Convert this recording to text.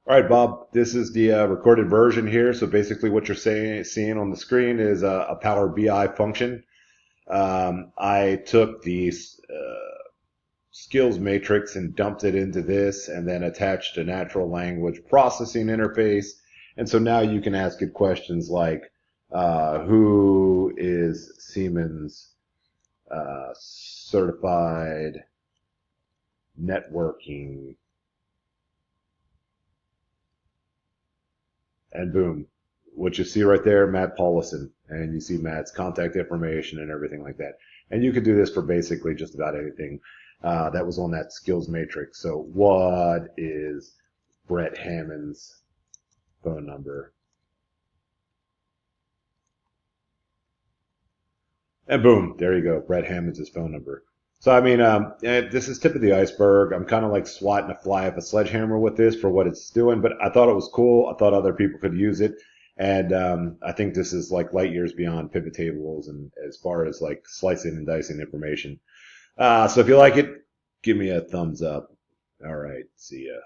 All right, Bob, this is the recorded version here. So basically what you're seeing on the screen is a Power BI function. I took the skills matrix and dumped it into this and then attached a natural language processing interface. And so now you can ask it questions like, who is Siemens certified networking, and boom, what you see right there, Matt Paulison, and you see Matt's contact information and everything like that. And you could do this for basically just about anything that was on that skills matrix. So what is Brett Hammond's phone number? And boom, there you go. Brett Hammond's his phone number. So I mean, this is tip of the iceberg. I'm kind of like swatting a fly with a sledgehammer with this for what it's doing, but I thought it was cool. I thought other people could use it, and I think this is like light years beyond pivot tables and as far as like slicing and dicing information. So if you like it, give me a thumbs up. All right, see ya.